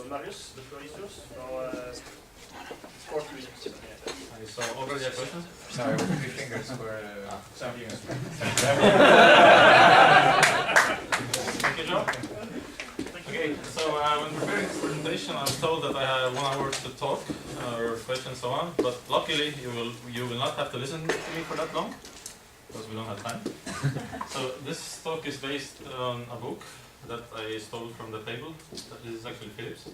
Marius, the floor is yours. So already a question? Sorry, with 3 fingers for Thank you, Joe. Okay, so when preparing this presentation, I was told that I have 1 hour to talk or question and so on. But luckily, you will not have to listen to me for that long because we don't have time. So this talk is based on a book that I stole from the table. This is actually Philip's.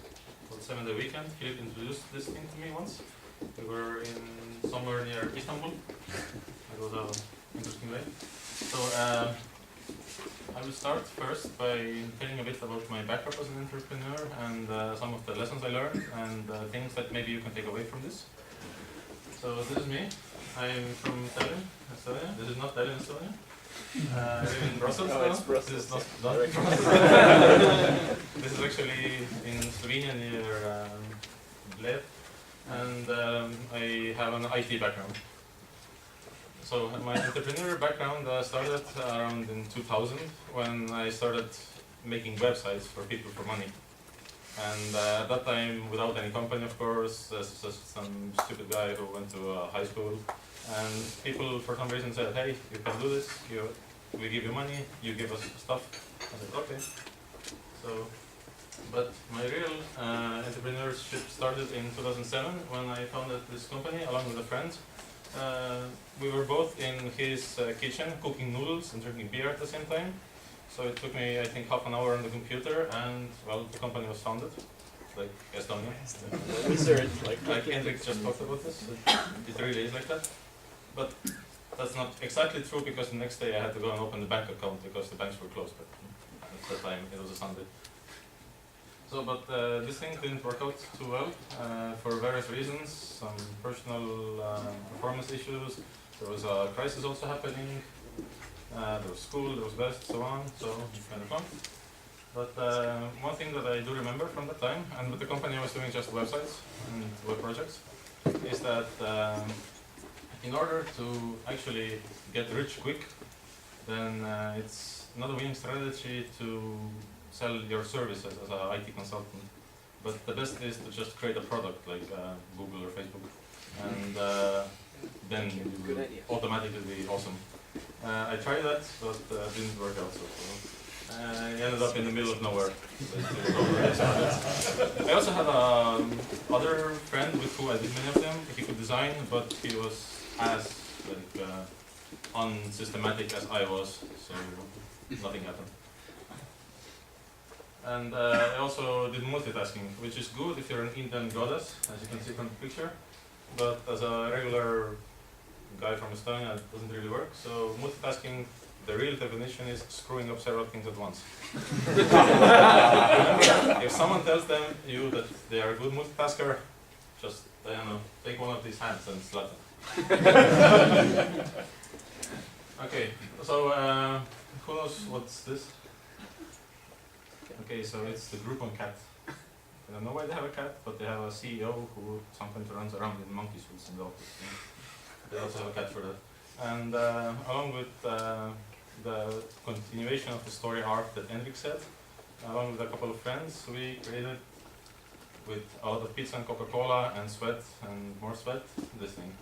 Called 7-Day Weekend. Philip introduced this thing to me once. We were in somewhere near Istanbul. It was an interesting way. So I will start first by telling a bit about my background as an entrepreneur and some of the lessons I learned and things that maybe you can take away from this. So this is me. I'm from Tallinn, Estonia. This is not Tallinn, Estonia. I live in Brussels now. It's Brussels. This is not This is actually in Slovenia near Bled. And I have an IT background. So my entrepreneurial background started around in 2000 when I started making websites for people for money. And at that time, without any company, of course, just some stupid guy who went to high school. And people, for some reason, said, "Hey, you can do this. We give you money. You give us stuff." I said, "Okay." So. But my real entrepreneurship started in 2007 when I founded this company along with a friend. We were both in his kitchen cooking noodles and drinking beer at the same time. So it took me, I think, half an hour on the computer and, well, the company was founded, like Estonia. Wizard, like Hendrik just talked about this. It really is like that. But that's not exactly true because the next day I had to go and open the bank account because the banks were closed. But at that time it was a Sunday. So, but this thing didn't work out too well for various reasons, some personal performance issues, there was a crisis also happening, there was school, there was best, so on, so it's kind of fun. But one thing that I do remember from that time, and with the company I was doing just websites and web projects, is that in order to actually get rich quick, then it's not a winning strategy to sell your services as an IT consultant, but the best is to just create a product like Google or Facebook, and then you will automatically be awesome. I tried that, but didn't work out so well. I ended up in the middle of nowhere. I also had other friend with who I did many of them. He could design, but he was as unsystematic as I was, so nothing happened. And I also did multitasking, which is good if you're an Indian goddess, as you can see from the picture. But as a regular guy from Estonia, it doesn't really work. So multitasking, the real definition is screwing up several things at once. If someone tells you that they are a good multitasker, just, I don't know, take one of these hands and slap them. Okay, so who knows what's this? Okay, so it's the Groupon cat. I don't know why they have a cat, but they have a CEO who sometimes runs around in monkey suits in the office. They also have a cat for that. And along with the continuation of the story arc that Hendrik said, along with a couple of friends, we created, with a lot of pizza and Coca-Cola and sweat and more sweat, this thing,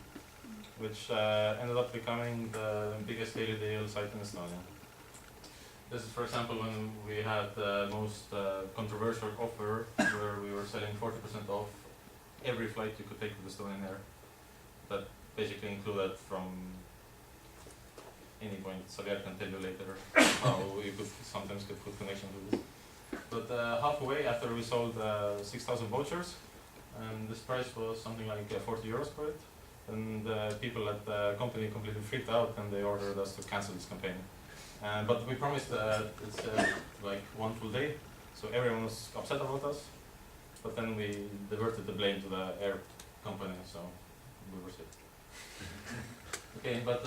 which ended up becoming the biggest daily deal site in Estonia. This is, for example, when we had the most controversial offer where we were selling 40% off every flight you could take with Estonian Air. That basically included from any point. Xavier can tell you later how you could sometimes get good connection with this. But halfway after we sold 6,000 vouchers, and this price was something like 40 euros for it, and people at the company completely freaked out and they ordered us to cancel this campaign. But we promised that it's like one full day, so everyone was upset about us. But then we diverted the blame to the air company, so we were sick. Okay, but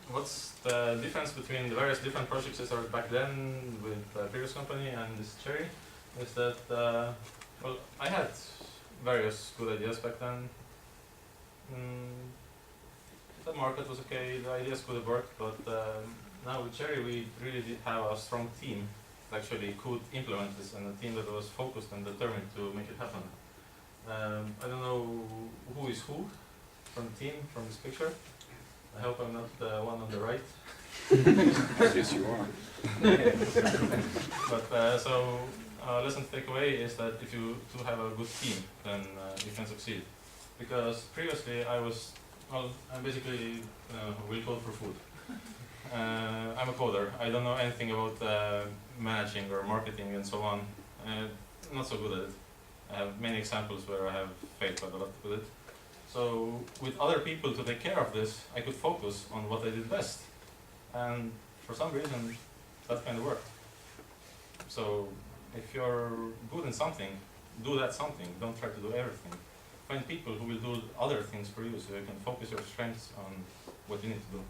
what's the difference between the various different projects I started back then with the previous company and this Cherry? Is that, well, I had various good ideas back then. The market was okay, the ideas could have worked, but now with Cherry we really did have a strong team actually could implement this, and a team that was focused and determined to make it happen. I don't know who is who from the team from this picture. I hope I'm not the one on the right. Yes, you are. But lesson to take away is that if you do have a good team, then you can succeed. Because previously I basically will code for food. I'm a coder. I don't know anything about managing or marketing and so on. Not so good at it. I have many examples where I have failed quite a lot with it. So with other people to take care of this, I could focus on what I did best. And for some reason, that kind of worked. So if you're good in something, do that something. Don't try to do everything. Find people who will do other things for you so you can focus your strengths on what you need to do.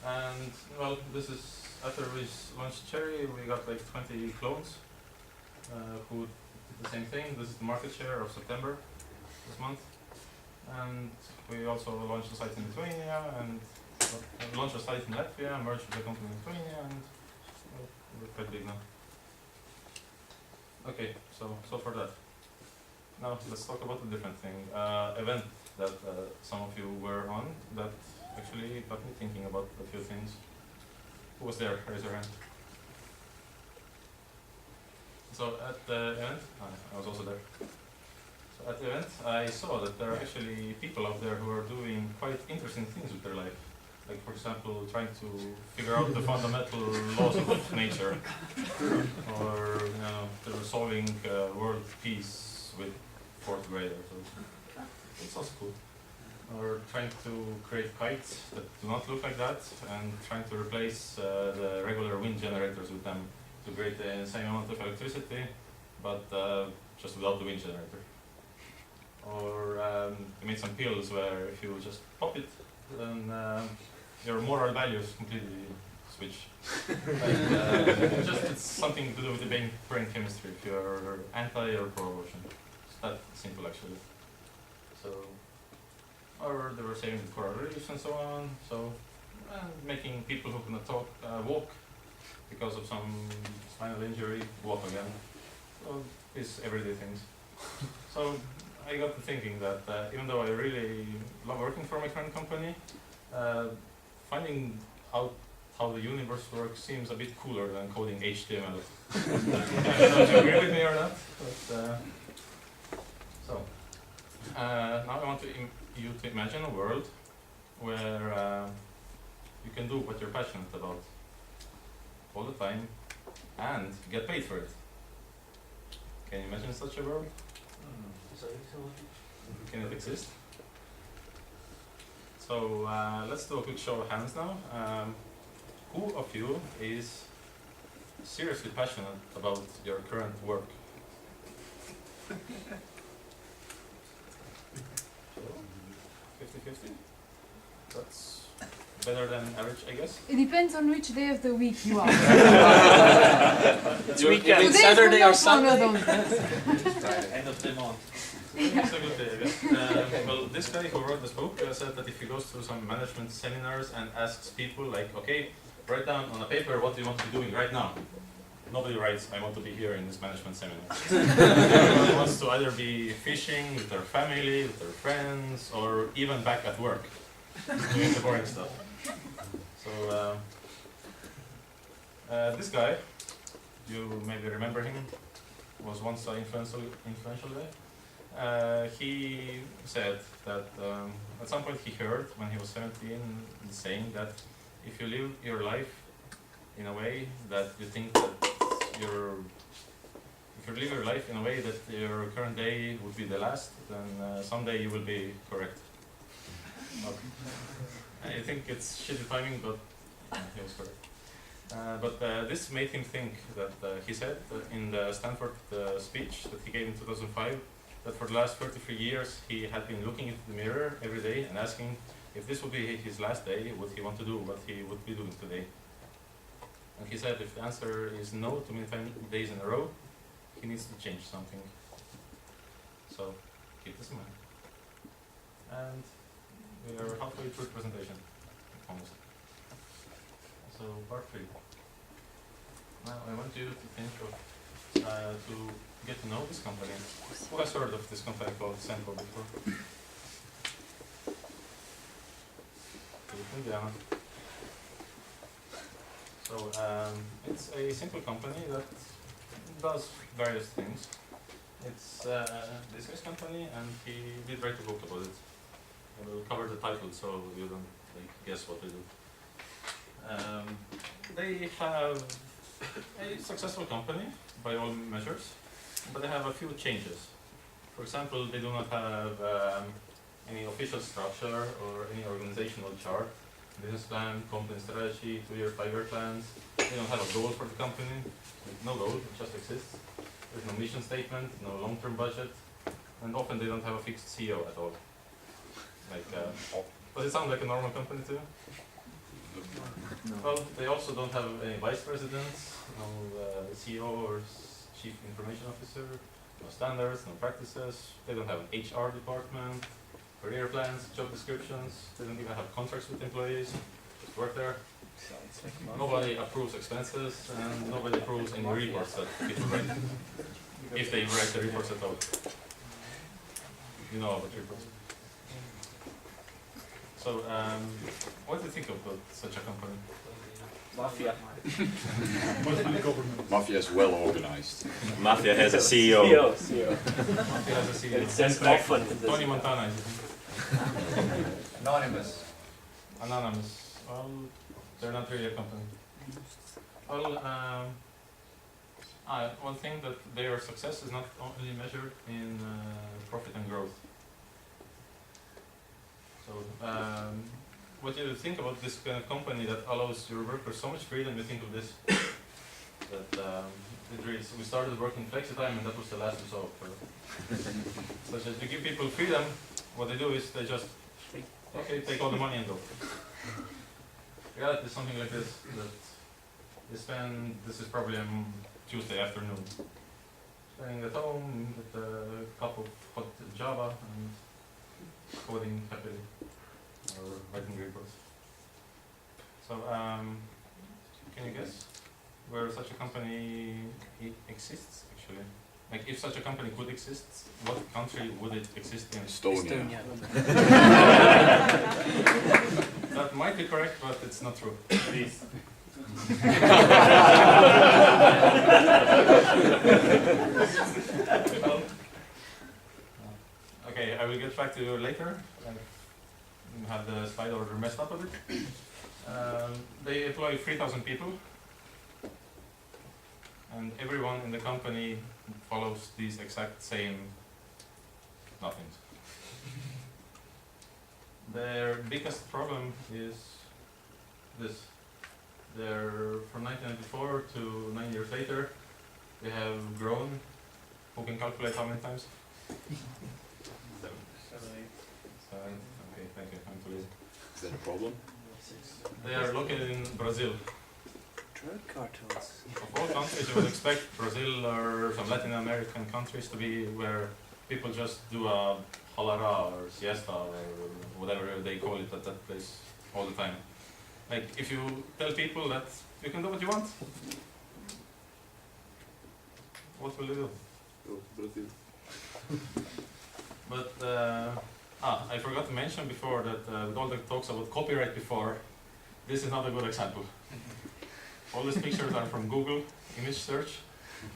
And well, this is after we launched Cherry, we got like 20 clones who did the same thing. This is the market share of September this month. And we also launched a site in Lithuania and launched a site in Latvia, merged with a company in Lithuania, and well, we're quite big now. Okay, so for that. Now let's talk about a different thing. Event that some of you were on that actually got me thinking about a few things. Who was there? Raise your hand. So at the event, I was also there. So at the event, I saw that there are actually people out there who are doing quite interesting things with their life. Like, for example, trying to figure out the fundamental laws of nature, or they're solving world peace with fourth graders. So it's also cool. Or trying to create kites that do not look like that, and trying to replace the regular wind generators with them to create the same amount of electricity, but just without the wind generator. Or they made some pills where if you just pop it, then your moral values completely switch. Like, it's something to do with the brain chemistry, if you're anti or pro-abortion. It's that simple actually. So, or they were saving the coral reefs and so on. So, making people who cannot walk because of some spinal injury walk again. So, these everyday things. So, I got to thinking that even though I really love working for my current company, finding out how the universe works seems a bit cooler than coding HTML. I don't know if you agree with me or not, but now I want you to imagine a world where you can do what you're passionate about all the time and get paid for it. Can you imagine such a world? Can it exist? So let's do a quick show of hands now. Who of you is seriously passionate about your current work? 50-50? That's better than average, I guess. It depends on which day of the week you are. It's weekend. Today is Saturday or not one of Sunday? them. End of the month. It's a good day, I guess. Well, this guy who wrote this book said that if he goes through some management seminars and asks people like, okay, write down on a paper what do you want to be doing right now. Nobody writes, I want to be here in this management seminar. Everyone wants to either be fishing with their family, with their friends, or even back at work, doing the boring stuff. So, this guy, you maybe remember him, was once an influential guy. He said that at some point he heard when he was 17 saying that if you live your life in a way that you think that if you live your life in a way that your current day would be the last, then someday you will be correct. I think it's shitty timing, but he was correct. But this made him think that he said in the Stanford speech that he gave in 2005 that for the last 33 years he had been looking into the mirror every day and asking if this would be his last day, would he want to do what he would be doing today. And he said if the answer is no too many days in a row, he needs to change something. So keep this in mind. And we are halfway through the presentation, almost. So part 3. Now I want you to think of, to get to know this company. Who has heard of this company called Senko before? Indiana. So it's a simple company that does various things. It's a business company, and he did write a book about it. And we'll cover the title so you don't guess what they do. They have a successful company by all measures, but they have a few changes. For example, they do not have any official structure or any organizational chart, business plan, company strategy, 2-year, 5-year plans. They don't have a goal for the company. No goal, it just exists. There's no mission statement, no long-term budget, and often they don't have a fixed CEO at all. Does it sound like a normal company to you? Well, they also don't have any vice presidents, no CEO or chief information officer, no standards, no practices. They don't have an HR department, career plans, job descriptions. They don't even have contracts with employees, just work there. Nobody approves expenses, and nobody approves any reports that people write. If they write the reports at all. You know about reports. So, what do you think about such a company? Mafia. Mafia is well organized. Mafia has a CEO. Mafia has a CEO. It says often in this. Tony Montana, is it? Anonymous. Anonymous. Well, they're not really a company. Well, one thing that their success is not only measured in profit and growth. So, what do you think about this kind of company that allows your workers so much freedom? You think of this, that we started working flexi time, and that was the last result. So just to give people freedom, what they do is they just, okay, take all the money and go. Reality is something like this, that they spend, this is probably a Tuesday afternoon, staying at home with a cup of hot Java and coding happily, or writing reports. So, can you guess where such a company exists, actually? Like, if such a company could exist, what country would it exist in? Estonia. That might be correct, but it's not true. Please. Well, okay, I will get back to you later. I have the slide order messed up a bit. They employ 3,000 people, and everyone in the company follows these exact same nothings. Their biggest problem is this. They're from 1994 to 9 years later. They have grown. Who can calculate how many times? 7. 7. Okay, thank you. I'm too lazy. Is that a problem? They are located in Brazil. Drug cartels. Of all countries, you would expect Brazil or some Latin American countries to be where people just do a halara or siesta or whatever they call it at that place all the time. Like, if you tell people that you can do what you want, what will they do? Brazil. But, I forgot to mention before that with all the talks about copyright before, this is not a good example. All these pictures are from Google image search,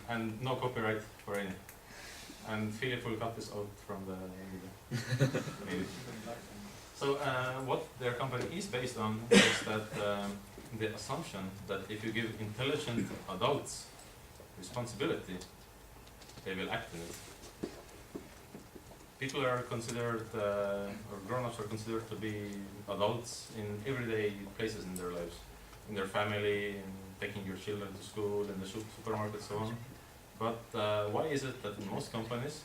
and no copyright for any. And Philip will cut this out from the maybe. So what their company is based on is that the assumption that if you give intelligent adults responsibility, they will act in it. People are considered, or grown-ups are considered to be adults in everyday places in their lives, in their family, in taking your children to school, in the supermarket, so on. But why is it that in most companies,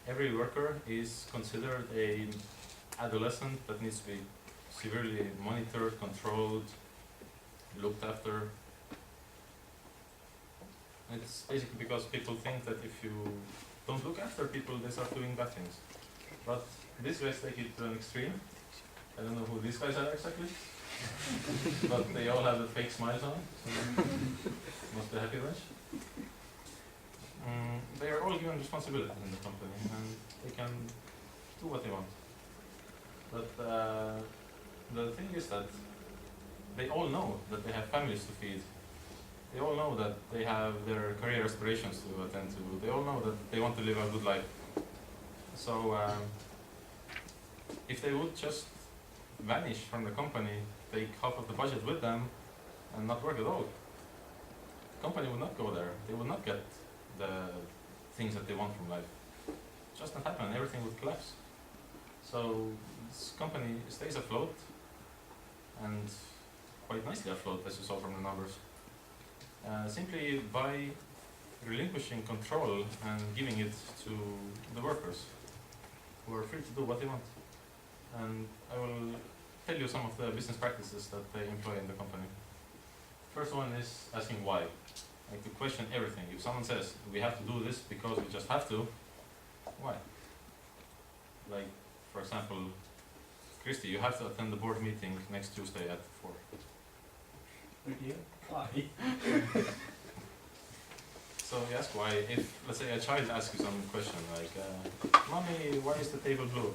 every worker is considered an adolescent that needs to be severely monitored, controlled, looked after? It's basically because people think that if you don't look after people, they start doing bad things. But these guys take it to an extreme. I don't know who these guys are exactly. but they all have the fake smiles on, so must be a happy bunch. They are all given responsibility in the company, and they can do what they want. But the thing is that they all know that they have families to feed. They all know that they have their career aspirations to attend to. They all know that they want to live a good life. So if they would just vanish from the company, take half of the budget with them, and not work at all, the company would not go there. They would not get the things that they want from life. Just not happen. Everything would collapse. So this company stays afloat, and quite nicely afloat, as you saw from the numbers. Simply by relinquishing control and giving it to the workers, who are free to do what they want. And I will tell you some of the business practices that they employ in the company. First one is asking why. Like to question everything. If someone says, we have to do this because we just have to, why? Like, for example, Christy, you have to attend the board meeting next Tuesday at 4. Yeah. Why? So you ask why. If, let's say, a child asks you some question like, Mommy, why is the table blue?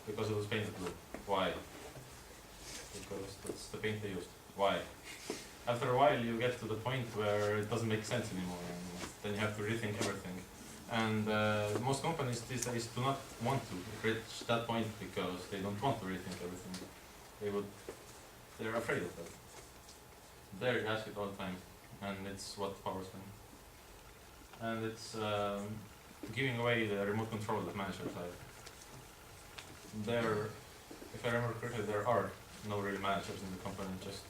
Because it was painted blue. Why? Because that's the paint they used. Why? After a while you get to the point where it doesn't make sense anymore, and then you have to rethink everything. And most companies these days do not want to reach that point because they don't want to rethink everything. They're afraid of that. They ask it all the time, and it's what powers them. And it's giving away the remote control that managers have. There, if I remember correctly, there are no real managers in the company, just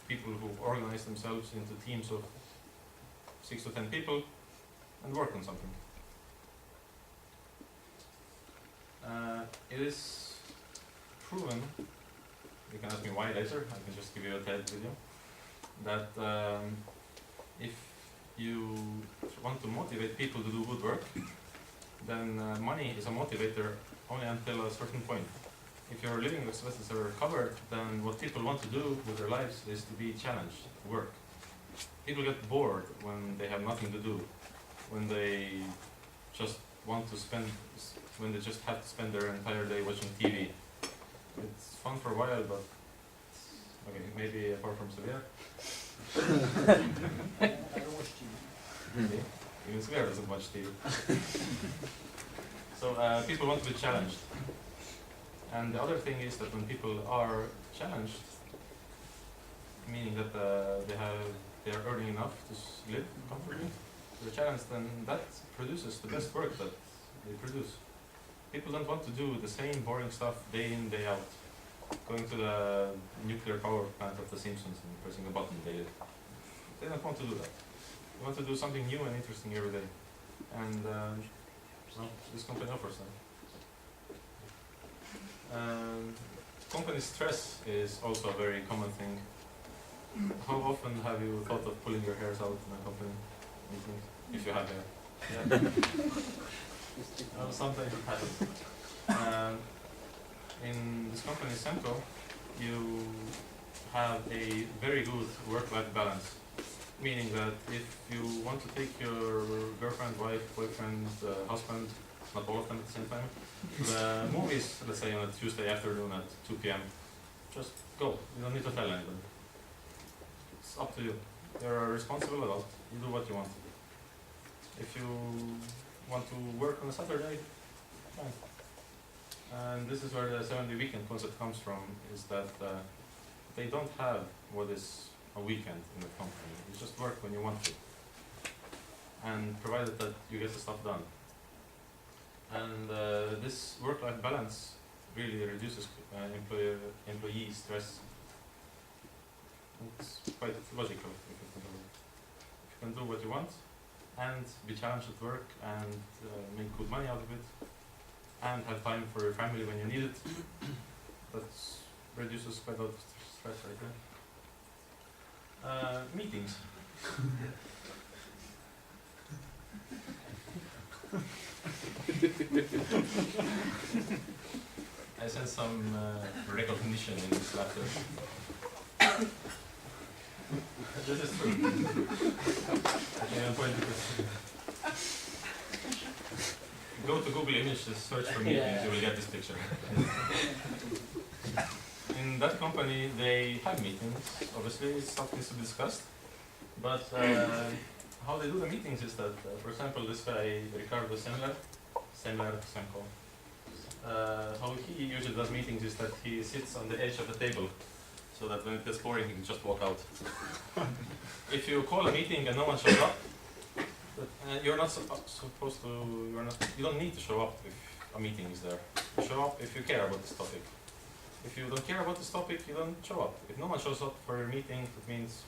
people who organize themselves into teams of 6 to 10 people and work on something. It is proven, you can ask me why later, I can just give you a TED video, that if you want to motivate people to do good work, then money is a motivator only until a certain point. If your living expenses are covered, then what people want to do with their lives is to be challenged, to work. People get bored when they have nothing to do, when they just want to spend, when they just have to spend their entire day watching TV. It's fun for a while, but okay, maybe apart from Sevilla. I don't watch TV. Okay. Even Sevilla doesn't watch TV. So people want to be challenged. And the other thing is that when people are challenged, meaning that they are earning enough to live comfortably, they're challenged, then that produces the best work that they produce. People don't want to do the same boring stuff day in, day out. Going to the nuclear power plant of the Simpsons and pressing a button daily. They don't want to do that. They want to do something new and interesting every day. And well, this company offers that. Company stress is also a very common thing. How often have you thought of pulling your hairs out in a company meeting? If you have hair. Yeah. Sometimes it happens. In this company, Semco, you have a very good work-life balance. Meaning that if you want to take your girlfriend, wife, boyfriend, husband, not all of them at the same time, the movies, let's say on a Tuesday afternoon at 2 p.m., just go. You don't need to tell anybody. It's up to you. You're a responsible adult. You do what you want. If you want to work on a Saturday, fine. And this is where the 7-day weekend concept comes from, is that they don't have what is a weekend in the company. You just work when you want to. And provided that you get the stuff done. And this work-life balance really reduces employee stress. It's quite logical if you think of it. If you can do what you want and be challenged at work and make good money out of it and have time for your family when you need it, that reduces quite a lot of stress right there. Meetings. I sense some recognition in this laughter. This is true. I can point to this. Go to Google Images, search for meetings, you will get this picture. In that company, they have meetings. Obviously, stuff needs to be discussed. But how they do the meetings is that, for example, this guy, Ricardo Semler, how he usually does meetings is that he sits on the edge of the table, so that when it gets boring, he can just walk out. If you call a meeting and no one shows up, you're not supposed to, you don't need to show up if a meeting is there. You show up if you care about this topic. If you don't care about this topic, you don't show up. If no one shows up for a meeting, that means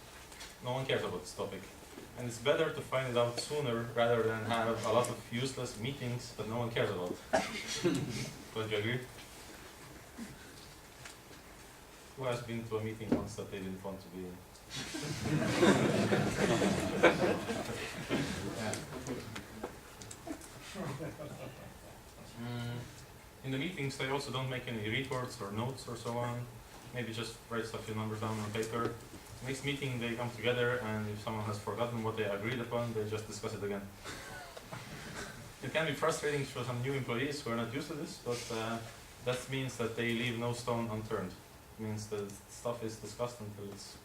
no one cares about this topic. And it's better to find it out sooner rather than have a lot of useless meetings that no one cares about. Don't you agree? Who has been to a meeting once that they didn't want to be in? Yeah. In the meetings, they also don't make any reports or notes or so on. Maybe just write a few numbers down on paper. Next meeting, they come together, and if someone has forgotten what they agreed upon, they just discuss it again. It can be frustrating for some new employees who are not used to this, but that means that they leave no stone unturned. It means that stuff is discussed until it's,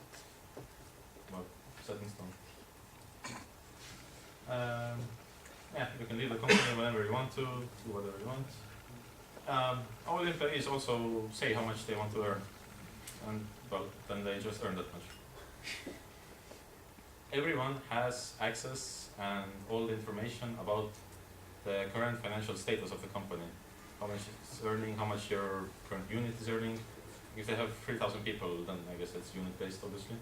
well, set in stone. Yeah, you can leave the company whenever you want to, do whatever you want. All employees also say how much they want to earn, and well, then they just earn that much. Everyone has access and all the information about the current financial status of the company. How much it's earning, how much your current unit is earning. If they have 3,000 people, then I guess it's unit based, obviously.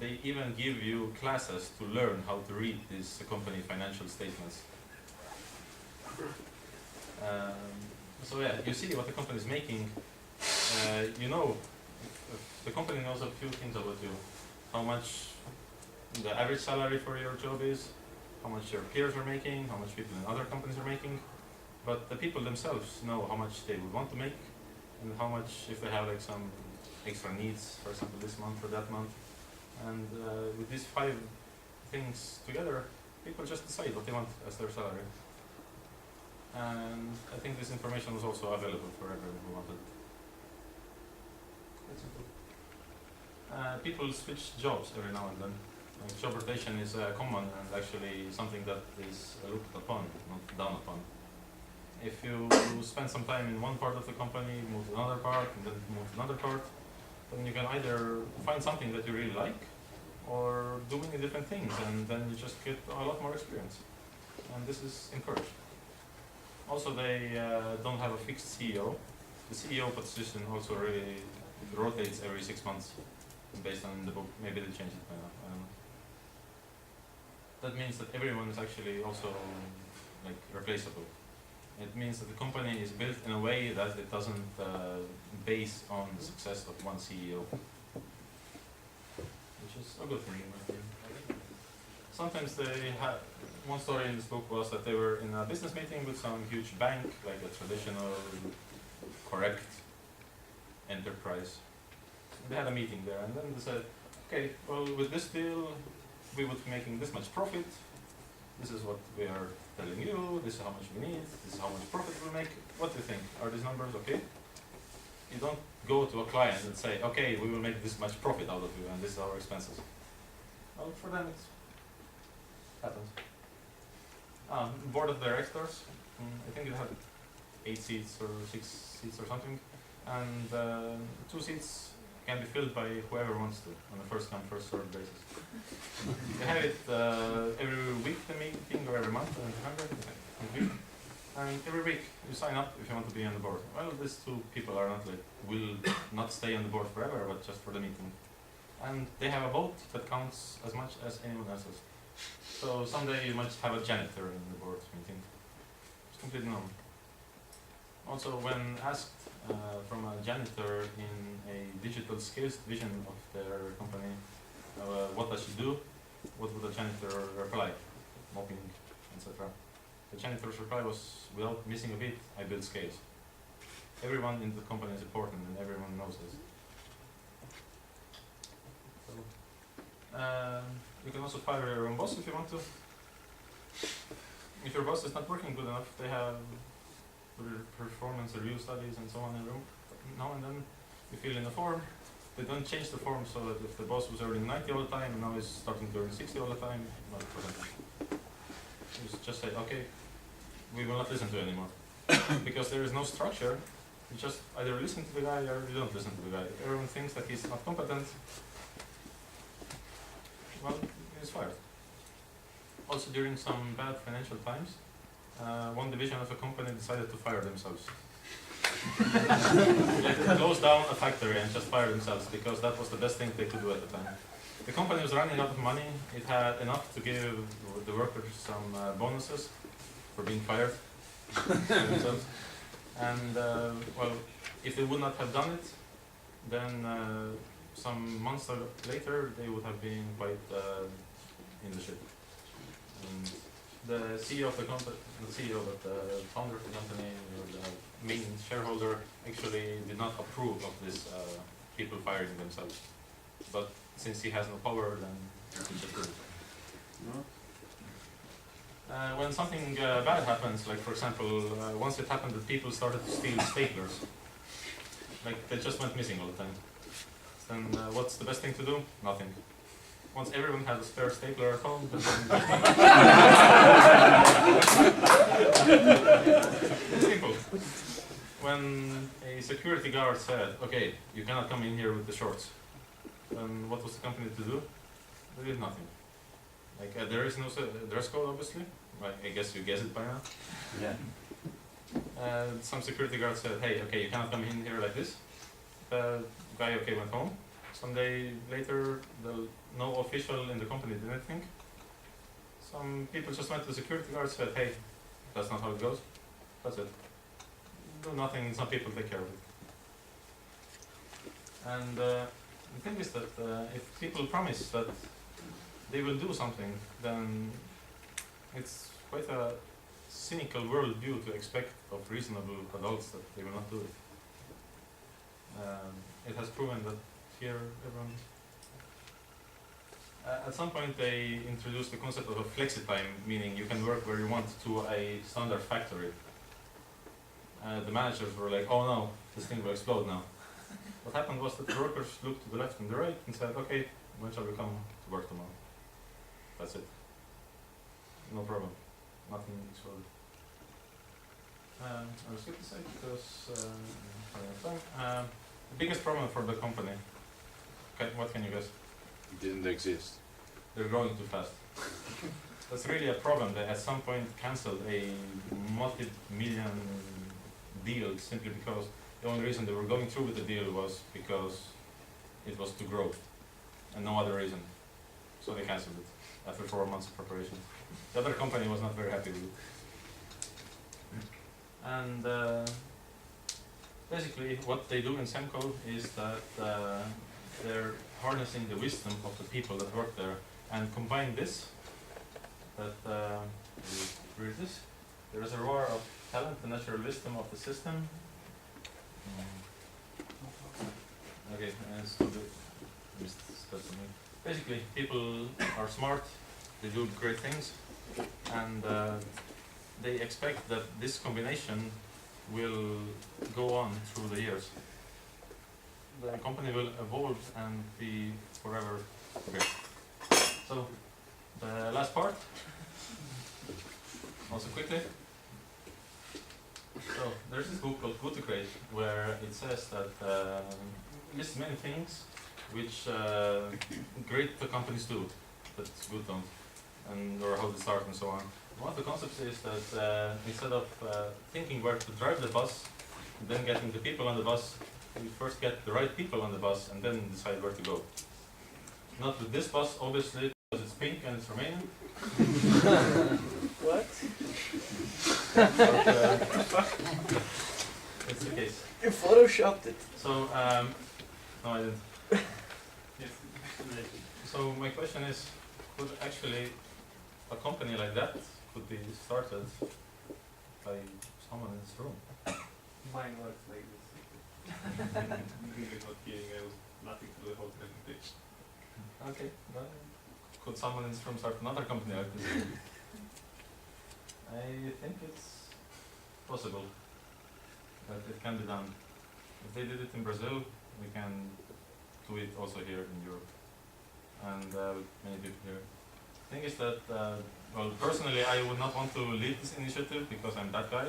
They even give you classes to learn how to read these company financial statements. So yeah, you see what the company is making. You know, the company knows a few things about you. How much the average salary for your job is, how much your peers are making, how much people in other companies are making. But the people themselves know how much they would want to make, and how much, if they have like some extra needs, for example, this month or that month. And with these 5 things together, people just decide what they want as their salary. And I think this information was also available for everyone who wanted. That's simple. People switch jobs every now and then. Like job rotation is common and actually something that is looked upon, not down upon. If you spend some time in one part of the company, move to another part, and then move to another part, then you can either find something that you really like, or do many different things, and then you just get a lot more experience. And this is encouraged. Also, they don't have a fixed CEO. The CEO position also really rotates every 6 months, based on the book. Maybe they change it by now, I don't know. That means that everyone is actually also like replaceable. It means that the company is built in a way that it doesn't base on the success of one CEO, which is a good thing. Sometimes they have, one story in this book was that they were in a business meeting with some huge bank, like a traditional, correct enterprise. They had a meeting there, and then they said, okay, well, with this deal, we would be making this much profit. This is what we are telling you, this is how much we need, this is how much profit we'll make. What do you think? Are these numbers okay? You don't go to a client and say, okay, we will make this much profit out of you, and this is our expenses. Well, for them it happens. Board of directors, I think it had 8 seats or 6 seats or something, and 2 seats can be filled by whoever wants to, on a first come, first served basis. They have it every week, the meeting, or every month, and every week you sign up if you want to be on the board. Well, these 2 people are not like, will not stay on the board forever, but just for the meeting. And they have a vote that counts as much as anyone else's. So someday you might have a janitor in the board meeting. It's completely normal. Also, when asked from a janitor in a digital skills division of their company, what does she do? What would the janitor reply? Mopping, etc. The janitor's reply was, without missing a beat, I build scales. Everyone in the company is important, and everyone knows this. So You can also fire your own boss if you want to. If your boss is not working good enough, they have performance review studies and so on in room. Now and then you fill in a form. They don't change the form so that if the boss was earning 90 all the time and now he's starting to earn 60 all the time, well, for example, you just say, okay, we will not listen to you anymore. Because there is no structure, you just either listen to the guy or you don't listen to the guy. If everyone thinks that he's not competent, well, he's fired. Also during some bad financial times, one division of a company decided to fire themselves. They closed down a factory and just fired themselves because that was the best thing they could do at the time. The company was running out of money. It had enough to give the workers some bonuses for being fired by themselves. And well, if they would not have done it, then some months later they would have been quite in the shit. And the CEO of the company, the CEO, but the founder of the company, or the main shareholder, actually did not approve of this people firing themselves. But since he has no power, then he just did it. When something bad happens, like for example, once it happened that people started to steal staplers, like they just went missing all the time. Then what's the best thing to do? Nothing. Once everyone has a spare stapler at home, then it's simple. When a security guard said, okay, you cannot come in here with the shorts, then what was the company to do? They did nothing. Like there is no dress code, obviously. I guess you guessed it by now. Yeah. Some security guard said, hey, okay, you cannot come in here like this. The guy, okay, went home. Some day later, no official in the company did anything. Some people just went to the security guard and said, hey, that's not how it goes. That's it. Do nothing, some people take care of it. And the thing is that if people promise that they will do something, then it's quite a cynical worldview to expect of reasonable adults that they will not do it. It has proven that here everyone... at some point they introduced the concept of a flexi-time, meaning you can work where you want to a standard factory. The managers were like, oh no, this thing will explode now. What happened was that the workers looked to the left and the right and said, okay, when shall we come to work tomorrow? That's it. No problem. Nothing exploded. I'll skip this because the biggest problem for the company, what can you guess? It didn't exist. They're growing too fast. That's really a problem. They at some point cancelled a multi-million deal simply because the only reason they were going through with the deal was because it was to grow and no other reason. So they cancelled it after 4 months of preparation. The other company was not very happy with it. And basically what they do in Semco is that they're harnessing the wisdom of the people that work there and combine this, read this, the reservoir of talent, the natural wisdom of the system. Okay, it's too big. Basically, people are smart, they do great things, and they expect that this combination will go on through the years. The company will evolve and be forever great. So, the last part, also quickly. So, there's this book called Good to Great, where it says that lists many things which great companies do, but good don't, and or how they start and so on. One of the concepts is that instead of thinking where to drive the bus, and then getting the people on the bus, you first get the right people on the bus and then decide where to go. Not with this bus, obviously, because it's pink and it's Romanian. What? But, it's the case. You photoshopped it. So, no, I didn't. So my question is, could actually a company like that could be started by someone in this room? Mine works like this. You're not kidding, I was nothing to the whole presentation. Okay, well, could someone in this room start another company like this? I think it's possible that it can be done. If they did it in Brazil, we can do it also here in Europe, and many people here. The thing is that, well, personally, I would not want to lead this initiative because I'm that guy.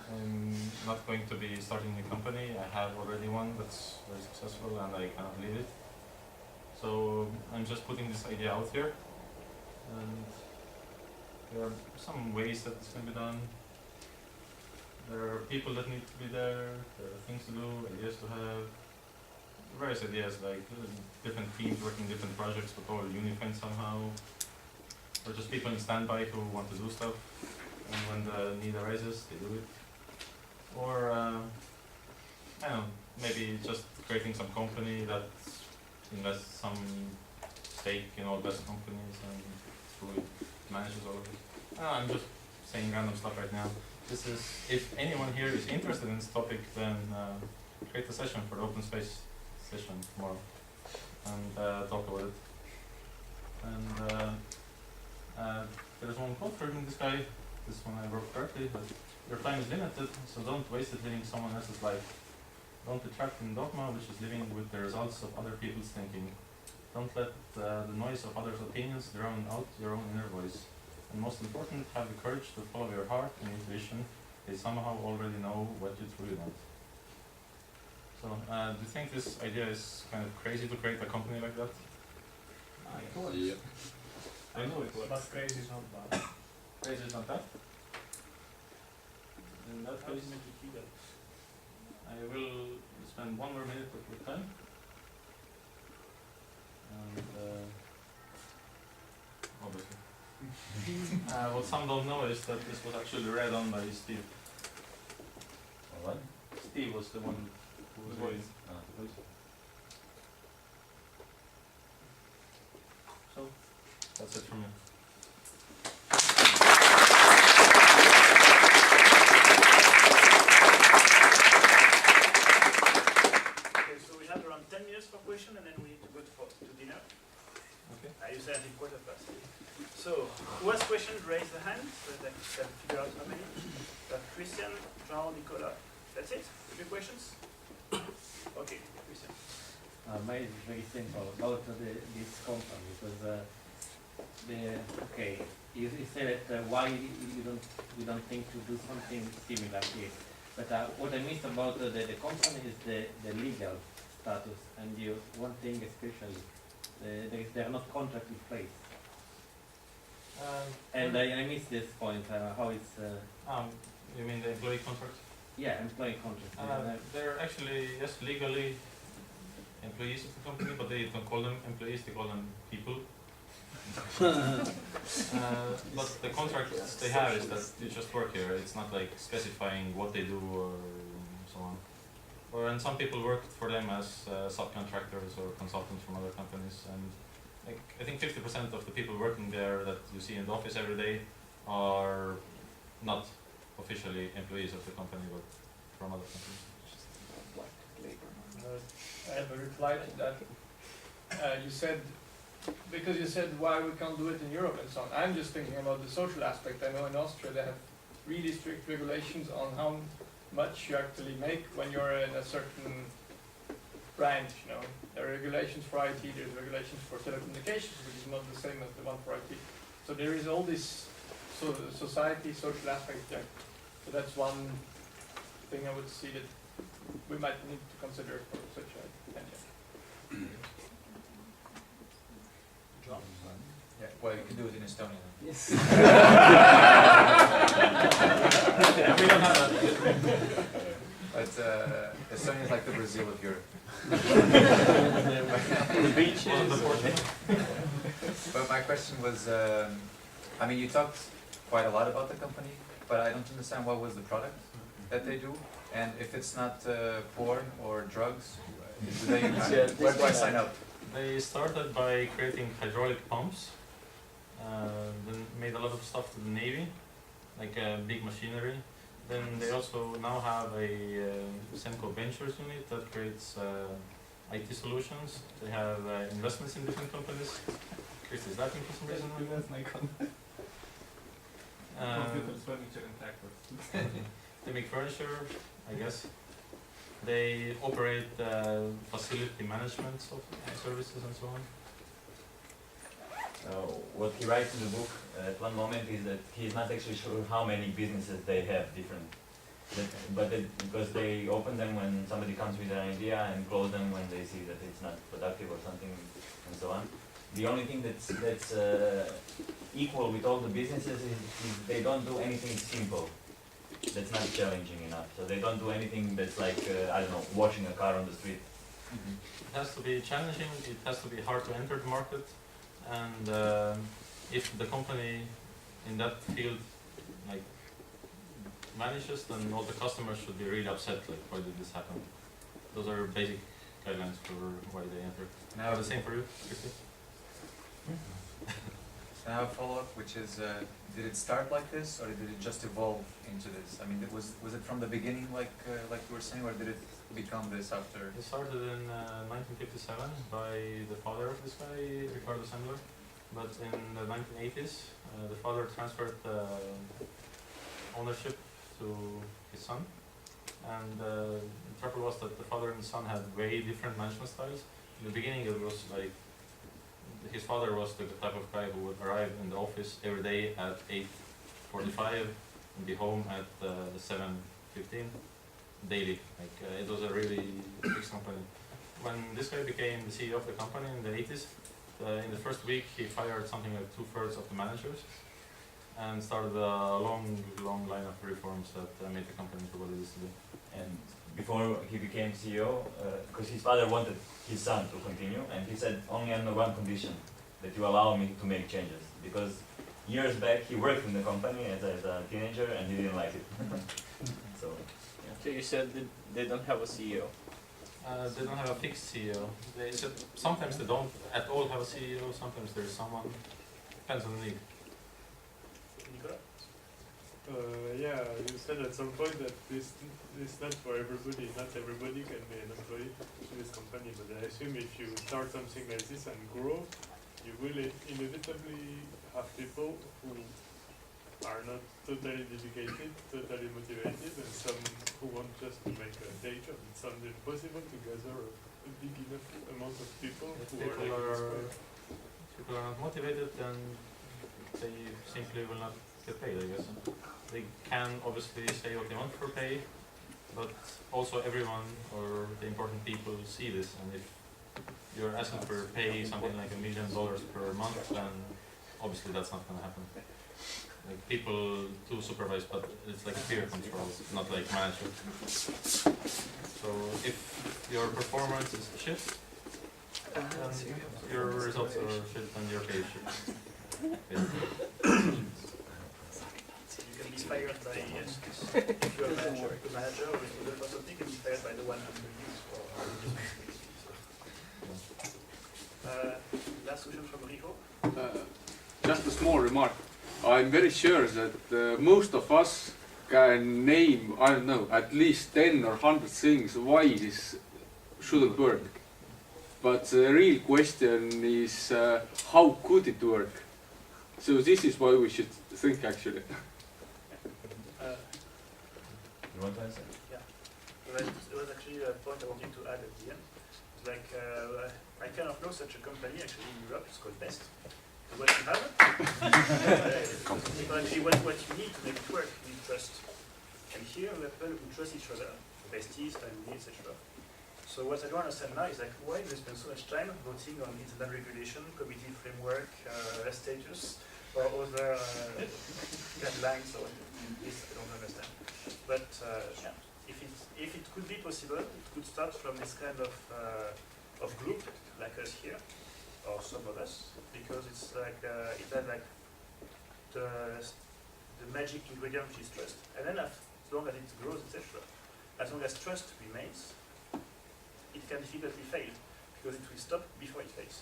I'm not going to be starting a company. I have already one that's very successful, and I cannot lead it. So I'm just putting this idea out here, and there are some ways that this can be done. There are people that need to be there, there are things to do, ideas to have, various ideas like different teams working different projects but all unified somehow, or just people in standby who want to do stuff, and when the need arises, they do it. Or, I don't know, maybe just creating some company that invests some stake in all best companies and who manages all of it. I'm just saying random stuff right now. This is, if anyone here is interested in this topic, then create a session for the open space session tomorrow and talk about it. And there's one quote from this guy, this one I wrote correctly, but your time is limited, so don't waste it living someone else's life. Don't be trapped in dogma, which is living with the results of other people's thinking. Don't let the noise of others' opinions drown out your own inner voice. And most important, have the courage to follow your heart and intuition. They somehow already know what you truly want. So, do you think this idea is kind of crazy to create a company like that? It works. Yeah. I know it works. But crazy is not bad. Crazy is not that? In that How do case, you make it legal? I will spend one more minute of your time. And obviously. What some don't know is that this was actually read on by Steve. What? Steve was the one who was reading. So, that's it from me. Okay, so we have around 10 minutes for question and then we need to go to dinner. Okay. You said I think quarter past. So, who has questions, raise the hand so that I can figure out how many. Christian, Jean, Nicolas. That's it? Few questions? Okay, Christian. Mine is very simple about this company because you say that why you don't think to do something similar here, but what I miss about the company is the legal status, and one thing especially there are not contract in place, and I miss this point how it's you mean the employee contract? employee contract. They're actually, yes, legally employees of the company, but they don't call them employees, they call them people. But the contract they have is that you just work here. It's not like specifying what they do or so on. And some people work for them as subcontractors or consultants from other companies. And like, I think 50% of the people working there that you see in the office every day are not officially employees of the company, but from other companies. I have a reply to that. You said, because you said why we can't do it in Europe and so on. I'm just thinking about the social aspect. I know in Austria they have really strict regulations on how much you actually make when you're in a certain branch. You know, there are regulations for IT, there's regulations for telecommunications, which is not the same as the one for IT. So there is all this society, social aspect there. So that's one thing I would see that we might need to consider for such a venture. Yeah, well, you can do it in Estonia. Yes. We don't have that. But Estonia is like the Brazil of Europe. The beach wasn't the Portugal. But my question was, I mean, you talked quite a lot about the company, but I don't understand what was the product that they do, and if it's not porn or drugs, do they, where do I sign up? They started by creating hydraulic pumps, then made a lot of stuff to the Navy, like big machinery. Then they also now have a Semco Ventures unit that creates IT solutions. They have investments in different companies. Chris is laughing for some reason. That's my computers, furniture, and tractors. They make furniture, I guess. They operate facility management services and so on. What he writes in the book at one moment is that he is not actually sure how many businesses they have different. Because they open them when somebody comes with an idea and close them when they see that it's not productive or something and so on. The only thing that's equal with all the businesses is they don't do anything simple. That's not challenging enough. So they don't do anything that's like, I don't know, washing a car on the street. It has to be challenging, it has to be hard to enter the market, and if the company in that field like vanishes, then all the customers should be really upset, like, why did this happen? Those are basic guidelines for why they enter. Now, The same for you, Christy? So I have a follow-up, which is, did it start like this, or did it just evolve into this? I mean, was it from the beginning, like you were saying, or did it become this after? It started in 1957 by the father of this guy, Ricardo Sandler, but in the 1980s, the father transferred ownership to his son, and the trouble was that the father and son had very different management styles. In the beginning, it was like his father was the type of guy who would arrive in the office every day at 8:45 and be home at 7:15 daily. Like it was a really fixed company. When this guy became the CEO of the company in the 80s, in the first week he fired something like 2/3 of the managers and started a long line of reforms that made the company to what it is today. And before he became CEO, because his father wanted his son to continue, and he said only under one condition, that you allow me to make changes. Because years back he worked in the company as a teenager and he didn't like it. So, yeah. So you said that they don't have a CEO. They don't have a fixed CEO. They said sometimes they don't at all have a CEO, sometimes there's someone. Depends on the need. Nicola? Yeah, you said at some point that this is not for everybody. Not everybody can be an employee to this company, but I assume if you start something like this and grow, you will inevitably have people who are not totally dedicated, totally motivated, and some who want just to make a day job. It sounds impossible to gather a big enough amount of people If who are like this. people are not motivated, then they simply will not get paid, I guess. They can obviously say what they want for pay, but also everyone or the important people see this, and if you're asking for pay something like $1 million per month, then obviously that's not going to happen. Like people do supervise, but it's like peer control, not like management. So if your performance is shit, then your results are shit and your pay is shit. You can be fired by, if you're a manager or a person, you can be fired by the one under you. Last question from Rico. Just a small remark. I'm very sure that most of us can name, I don't know, at least 10 or 100 things why this shouldn't work. But the real question is how could it work? So this is why we should think actually. You want to answer? Yeah. There was actually a point I wanted to add at the end. It's like, I kind of know such a company actually in Europe, it's called Best. What you have, actually what you need to make it work, you need trust. And here we have people who trust each other, besties, family, etc. So what I don't understand now is like, why do we spend so much time voting on internet regulation, committee framework, status, or other guidelines, or this I don't understand. But if it could be possible, it could start from this kind of group, like us here, or some of us, because it's like it has like the magic ingredient which is trust. And then as long as it grows, etc., as long as trust remains, it can difficultly fail because it will stop before it fails.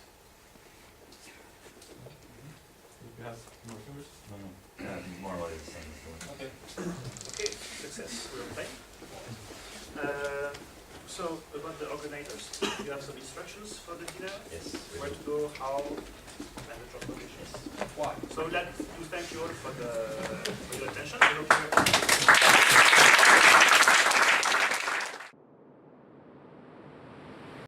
You have more viewers? No. More or less the same. Okay. Okay, success. We'll play. So about the organizers, you have some instructions for the dinner, Yes. where to go, how, and the transportation. Why? So I'd like to thank you all for your attention. I hope you have